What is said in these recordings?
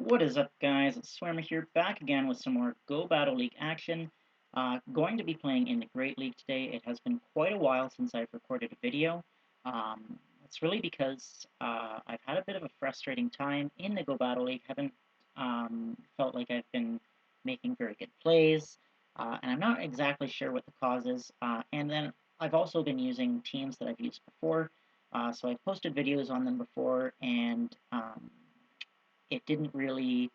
What is up, guys? It's Swimmer here, back again with some more Go Battle League action. Going to be playing in the Great League today. It has been quite a while since I've recorded a video. It's really because I've had a bit of a frustrating time in the Go Battle League. Haven't felt like I've been making very good plays, and I'm not exactly sure what the cause is. And then I've also been using teams that I've used before, so I've posted videos on them before, and it didn't really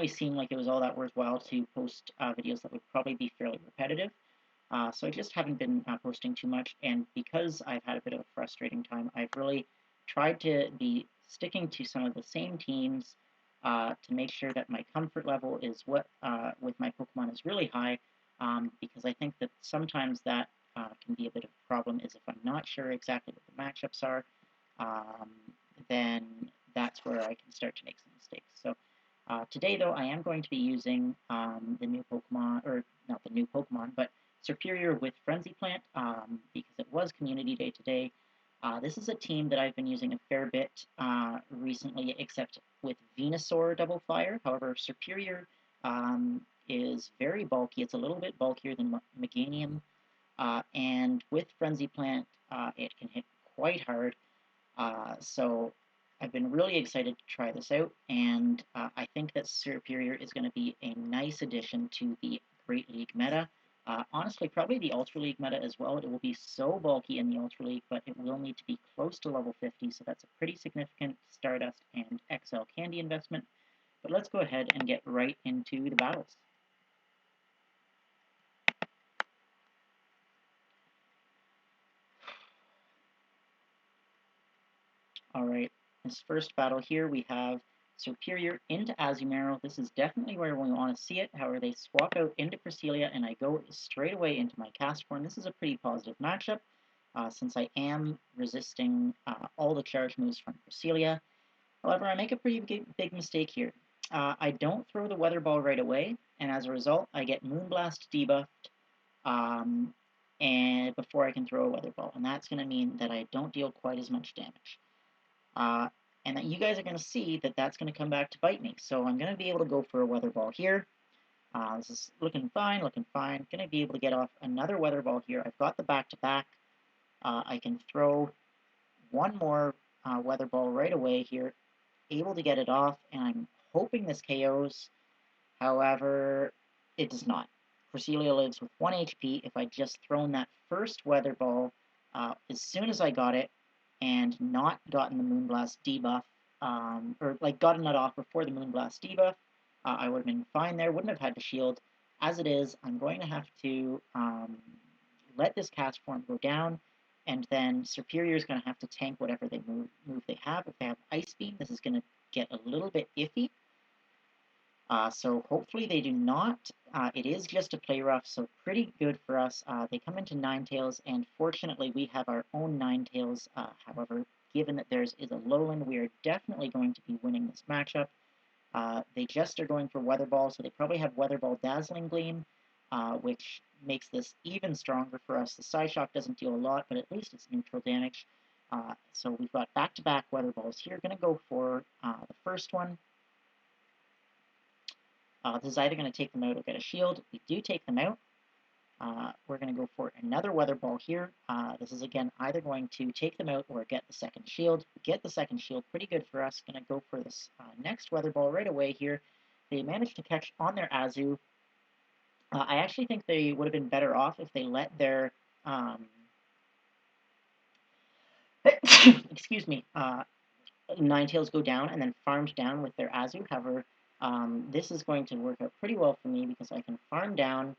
seem like it was all that worthwhile to post videos that would probably be fairly repetitive. So I just haven't been posting too much, and because I've had a bit of a frustrating time, I've really tried to be sticking to some of the same teams to make sure that my comfort level is what with my Pokemon is really high, because I think that sometimes that can be a bit of a problem is if I'm not sure exactly what the matchups are, um, then that's where I can start to make some mistakes. So today, though, I am going to be using the new Pokemon, or not the new Pokemon, but Serperior with Frenzy Plant, because it was Community Day today. This is a team that I've been using a fair bit recently, except with Venusaur Double Fire. However, Serperior is very bulky. It's a little bit bulkier than Meganium, and with Frenzy Plant, it can hit quite hard. So I've been really excited to try this out, and I think that Serperior is going to be a nice addition to the Great League meta. Honestly, probably the Ultra League meta as well. It will be so bulky in the Ultra League, but it will need to be close to level 50, so that's a pretty significant Stardust and XL Candy investment. But let's go ahead and get right into the battles. Alright, this first battle here we have Serperior into Azumarill. This is definitely where we want to see it. However, they swap out into Cresselia, and I go straight away into my Castform. This is a pretty positive matchup, since I am resisting all the charge moves from Cresselia. However, I make a pretty big mistake here. I don't throw the Weather Ball right away, and as a result, I get Moonblast debuffed um, and before I can throw a Weather Ball, and that's going to mean that I don't deal quite as much damage. Uh, and that you guys are going to see that that's going to come back to bite me. So I'm going to be able to go for a Weather Ball here. This is looking fine, looking fine. Going to be able to get off another Weather Ball here. I've got the back-to-back. I can throw one more Weather Ball right away here. Able to get it off, and I'm hoping this KOs. However, it does not. Cresselia lives with 1 HP. If I just thrown that first Weather Ball as soon as I got it, and not gotten the Moonblast debuff, or like gotten it off before the Moonblast debuff, I would have been fine there, wouldn't have had to shield. As it is, I'm going to have to let this Castform go down, and then Serperior is going to have to tank whatever they move they have. If they have Ice Beam, this is going to get a little bit iffy. So hopefully they do not. It is just a play rough, so pretty good for us. They come into Ninetales, and fortunately we have our own Ninetales. However, given that theirs is a lowland, we are definitely going to be winning this matchup. They just are going for Weather Ball, so they probably have Weather Ball Dazzling Gleam, which makes this even stronger for us. The Psyshock doesn't deal a lot, but at least it's neutral damage. So we've got back-to-back Weather Balls here. Going to go for the first one. This is either going to take them out or get a shield. We do take them out. We're going to go for another Weather Ball here. This is, again, either going to take them out or get the second shield. We get the second shield, pretty good for us. Going to go for this next Weather Ball right away here. They managed to catch on their Azu. I actually think they would have been better off if they let their... excuse me. Ninetales go down and then farmed down with their Azu. However, this is going to work out pretty well for me because I can farm down,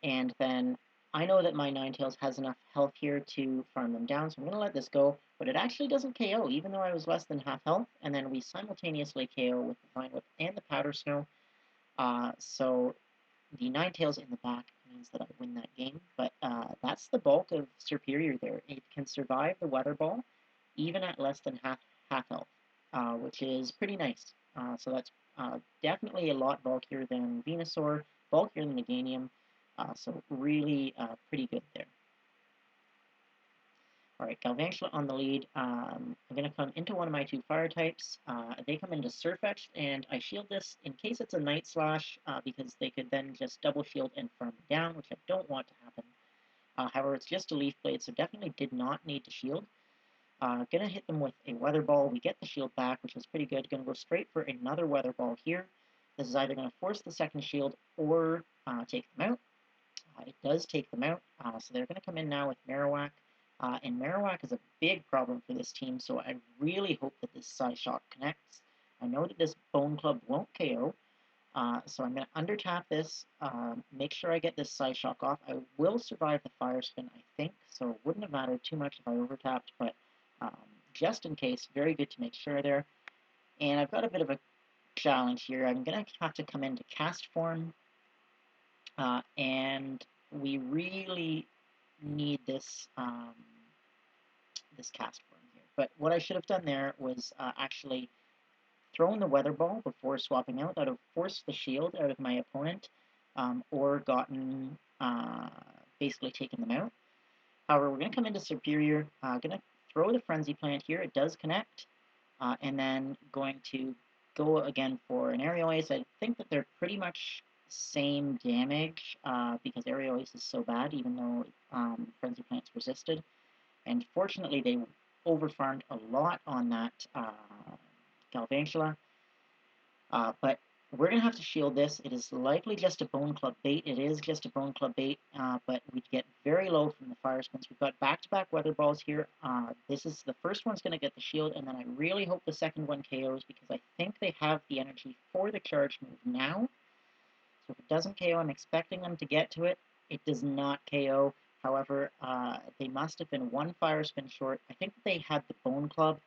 and then I know that my Ninetales has enough health here to farm them down, so I'm going to let this go, but it actually doesn't KO, even though I was less than half health, and then we simultaneously KO with the Vine Whip and the Powder Snow, so the Ninetales in the back means that I win that game, but that's the bulk of Serperior there. It can survive the Weather Ball, even at less than half health, which is pretty nice. So that's definitely a lot bulkier than Venusaur, bulkier than Meganium, so really pretty good there. Alright, Galvantula on the lead. I'm going to come into one of my two fire types. They come into Surfetch, and I shield this in case it's a Night Slash, because they could then just double shield and farm me down, which I don't want to happen. However, it's just a Leaf Blade, so definitely did not need to shield. Gonna hit them with a Weather Ball. We get the shield back, which is pretty good. Gonna go straight for another Weather Ball here. This is either gonna force the second shield or take them out. It does take them out, so they're gonna come in now with Marowak. And Marowak is a big problem for this team, so I really hope that this Psyshock connects. I know that this Bone Club won't KO, so I'm going to undertap this, make sure I get this Psyshock off. I will survive the Fire Spin, I think, so it wouldn't have mattered too much if I overtapped, but um, just in case, very good to make sure there. And I've got a bit of a challenge here. I'm going to have to come into Castform, and we really need this this Castform here. But what I should have done there was actually thrown the Weather Ball before swapping out. That would have forced the shield out of my opponent, or gotten, basically taken them out. However, we're going to come into Serperior, going to throw the Frenzy Plant here. It does connect, and then going to go again for an Aerial Ace. I think that they're pretty much same damage, because Aerial Ace is so bad, even though Frenzy Plant's resisted. And fortunately, they overfarmed a lot on that Galvantula. But we're going to have to shield this. It is likely just a Bone Club bait. It is just a Bone Club bait, but we get very low from the Fire Spins. We've got back-to-back Weather Balls here. This is the first one's going to get the shield, and then I really hope the second one KOs because I think they have the energy for the charge move now. So if it doesn't KO, I'm expecting them to get to it. It does not KO. However, they must have been one Fire Spin short. I think they had the Bone Club,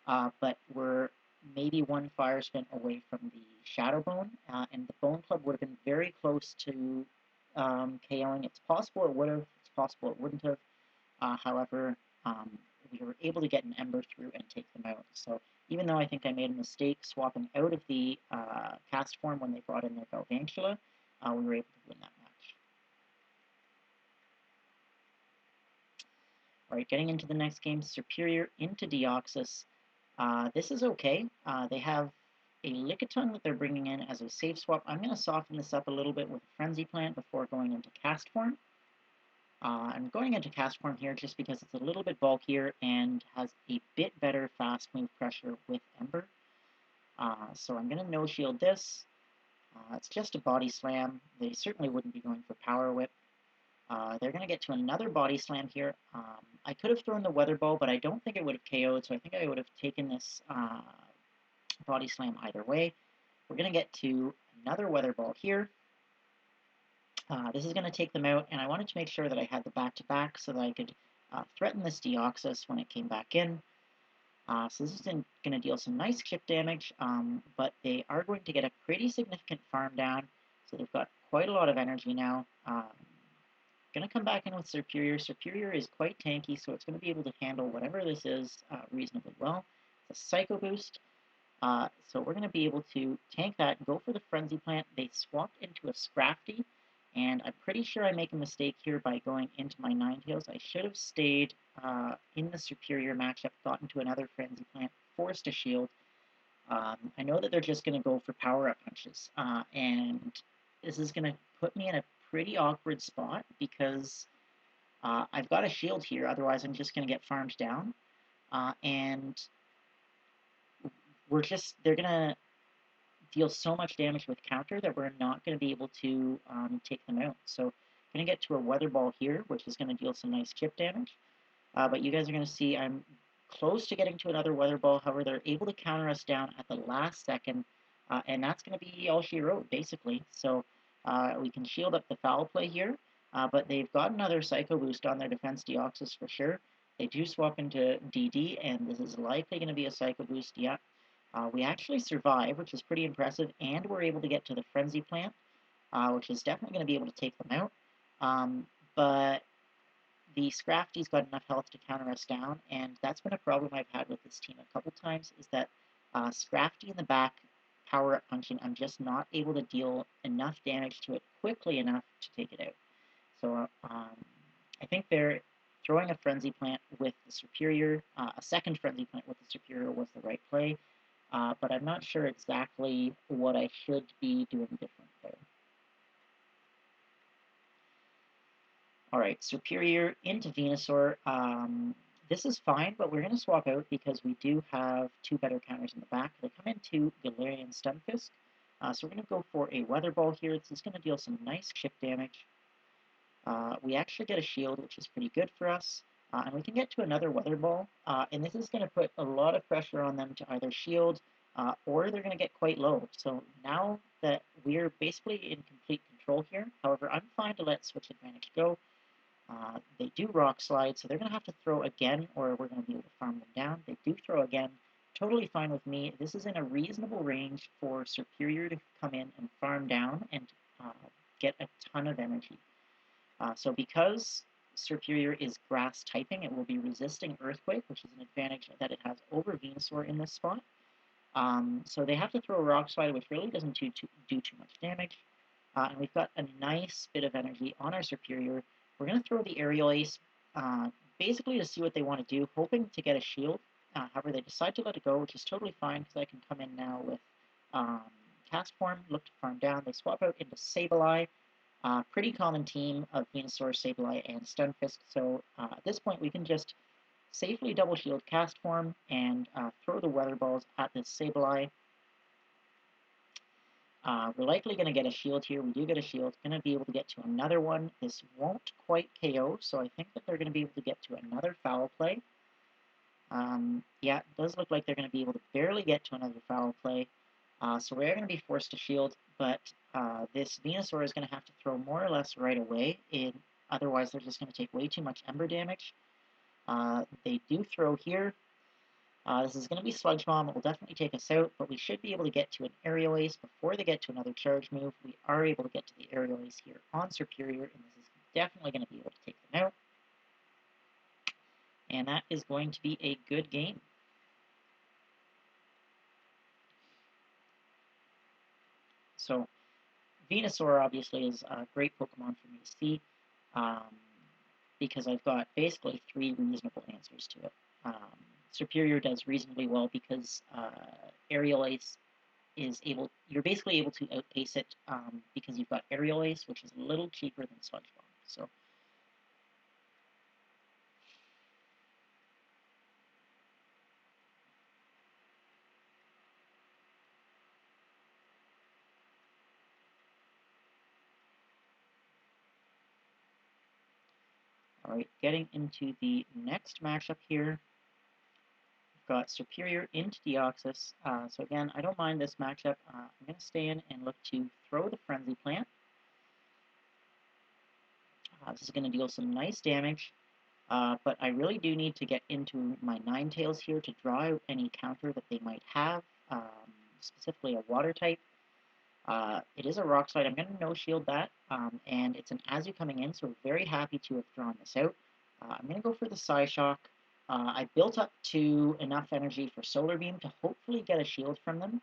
but were maybe one Fire Spin away from the Shadow Bone, and the Bone Club would have been very close to KOing. It's possible it would have, it's possible it wouldn't have. However, we were able to get an Ember through and take them out. So even though I think I made a mistake swapping out of the Castform when they brought in their Galvantula, we were able to win that match. Alright, getting into the next game, Serperior into Deoxys. This is okay. They have a Lickitung that they're bringing in as a safe swap. I'm going to soften this up a little bit with a Frenzy Plant before going into Castform. I'm going into Castform here just because it's a little bit bulkier and has a bit better fast move pressure with Ember. So I'm going to no-shield this. It's just a Body Slam. They certainly wouldn't be going for Power Whip. They're going to get to another Body Slam here. I could have thrown the Weather Ball, but I don't think it would have KO'd, so I think I would have taken this Body Slam either way. We're going to get to another Weather Ball here. This is going to take them out, and I wanted to make sure that I had the back-to-back so that I could threaten this Deoxys when it came back in. So this is going to deal some nice chip damage, but they are going to get a pretty significant farm down, so they've got quite a lot of energy now. Going to come back in with Serperior. Serperior is quite tanky, so it's going to be able to handle whatever this is reasonably well. It's a Psycho Boost, so we're going to be able to tank that, go for the Frenzy Plant. They swapped into a Scrafty, and I'm pretty sure I make a mistake here by going into my Ninetales. I should have stayed in the Serperior matchup, got into another Frenzy Plant, forced a shield. I know that they're just going to go for power-up punches, and this is going to put me in a pretty awkward spot because I've got a shield here, otherwise I'm just going to get farmed down, and they're going to deal so much damage with counter that we're not going to be able to take them out. So I'm going to get to a Weather Ball here, which is going to deal some nice chip damage, but you guys are going to see I'm close to getting to another Weather Ball. However, they're able to counter us down at the last second, and that's going to be all she wrote, basically. So we can shield up the foul play here, but they've got another Psycho Boost on their defense Deoxys for sure. They do swap into DD, and this is likely going to be a Psycho Boost, yeah. We actually survive, which is pretty impressive, and we're able to get to the Frenzy Plant, which is definitely going to be able to take them out. But the Scrafty's got enough health to counter us down, and that's been a problem I've had with this team a couple times, is that Scrafty in the back power-up punching, I'm just not able to deal enough damage to it quickly enough to take it out. So I think they're throwing a Frenzy Plant with the Serperior, a second Frenzy Plant with the Serperior was the right play, but I'm not sure exactly what I should be doing different there. Alright, Serperior into Venusaur. This is fine, but we're going to swap out because we do have two better counters in the back. They come into Galarian Stunfisk. So we're going to go for a Weather Ball here. This is going to deal some nice chip damage. We actually get a shield, which is pretty good for us. And we can get to another Weather Ball. And this is going to put a lot of pressure on them to either shield or they're going to get quite low. So now that we're basically in complete control here, however, I'm fine to let Switch Advantage go. They do Rock Slide, so they're going to have to throw again, or we're going to be able to farm them down. They do throw again. Totally fine with me. This is in a reasonable range for Serperior to come in and farm down and get a ton of energy. So because Serperior is Grass typing, it will be resisting Earthquake, which is an advantage that it has over Venusaur in this spot. So they have to throw a Rock Slide, which really doesn't do too much damage. And we've got a nice bit of energy on our Serperior. We're going to throw the Aerial Ace, basically to see what they want to do, hoping to get a shield. However, they decide to let it go, which is totally fine, because I can come in now with Castform, look to farm down. They swap out into Sableye. Pretty common team of Venusaur, Sableye, and Stunfisk, so at this point we can just safely double shield Castform and throw the Weather Balls at this Sableye. We're likely going to get a shield here. We do get a shield. Going to be able to get to another one. This won't quite KO, so I think that they're going to be able to get to another Foul Play. Yeah, it does look like they're going to be able to barely get to another Foul Play. So we're going to be forced to shield, but this Venusaur is going to have to throw more or less right away. Otherwise, they're just going to take way too much Ember damage. They do throw here. This is going to be Sludge Bomb. It will definitely take us out, but we should be able to get to an Aerial Ace before they get to another charge move. We are able to get to the Aerial Ace here on Serperior, and this is definitely going to be able to take them out. And that is going to be a good game. So, Venusaur obviously is a great Pokemon for me to see, because I've got basically three reasonable answers to it. Serperior does reasonably well because Aerial Ace is able, you're basically able to outpace it because you've got Aerial Ace, which is a little cheaper than Sludge Bomb. So, alright, getting into the next matchup here. We've got Serperior into Deoxys. So again, I don't mind this matchup. I'm going to stay in and look to throw the Frenzy Plant. This is going to deal some nice damage. But I really do need to get into my Ninetales here to draw out any counter that they might have, specifically a Water type. It is a Rock Slide. I'm going to no-shield that, and it's an Azu coming in, so we're very happy to have drawn this out. I'm going to go for the Psyshock. I built up to enough energy for Solar Beam to hopefully get a shield from them.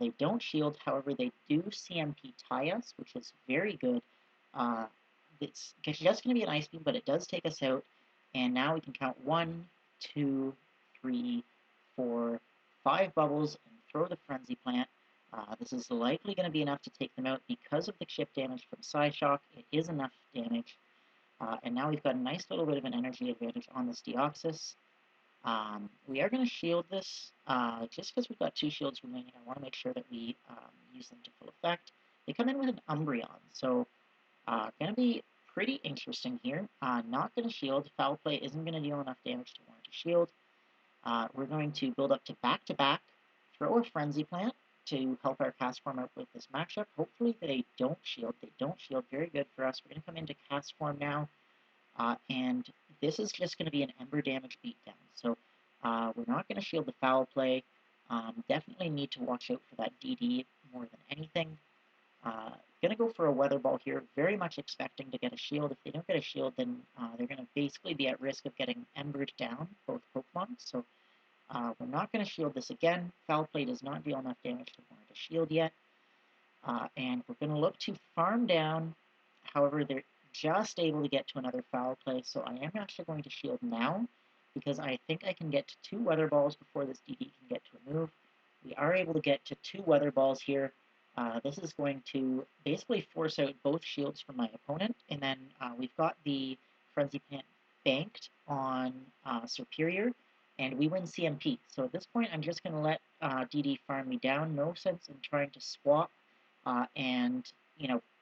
They don't shield, however, they do CMP tie us, which is very good. It's just going to be an Ice Beam, but it does take us out. And now we can count 1, 2, 3, 4, 5 bubbles and throw the Frenzy Plant. This is likely going to be enough to take them out because of the chip damage from Psyshock. It is enough damage. And now we've got a nice little bit of an energy advantage on this Deoxys. We are going to shield this just because we've got 2 shields remaining. I want to make sure that we use them to full effect. They come in with an Umbreon, so going to be pretty interesting here. Not going to shield. Foul Play isn't going to deal enough damage to warrant a shield. We're going to build up to back, throw a Frenzy Plant to help our Castform out with this matchup. Hopefully they don't shield. They don't shield. Very good for us. We're going to come into Castform now. And this is just going to be an Ember damage beatdown. So we're not going to shield the Foul Play. Definitely need to watch out for that DD more than anything. Going to go for a Weather Ball here, very much expecting to get a shield. If they don't get a shield, then they're going to basically be at risk of getting Embered down, both Pokemon. So we're not going to shield this again. Foul Play does not deal enough damage to warrant a shield yet. And we're going to look to farm down. However, just able to get to another foul play, so I am actually going to shield now, because I think I can get to 2 weather balls before this DD can get to a move. We are able to get to 2 weather balls here. This is going to basically force out both shields from my opponent, and then we've got the Frenzy Plant banked on Serperior, and we win CMP. So at this point, I'm just going to let DD farm me down. No sense in trying to swap and,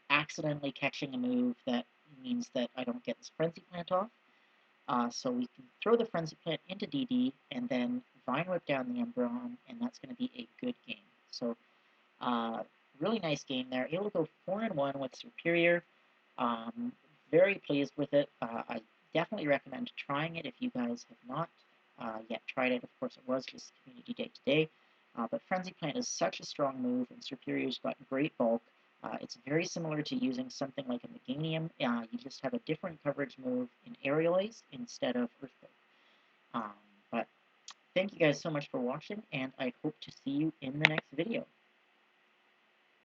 accidentally catching a move that means that I don't get this Frenzy Plant off. So we can throw the Frenzy Plant into DD and then Vine Whip down the Umbreon, and that's going to be a good game. So really nice game there. Able to go 4-1 with Serperior. Very pleased with it. I definitely recommend trying it if you guys have not yet tried it. Of course, it was just Community Day today. But Frenzy Plant is such a strong move, and Serperior's got great bulk. It's very similar to using something like a Meganium. You just have a different coverage move in Aerial Ace instead of Earthquake. But thank you guys so much for watching, and I hope to see you in the next video.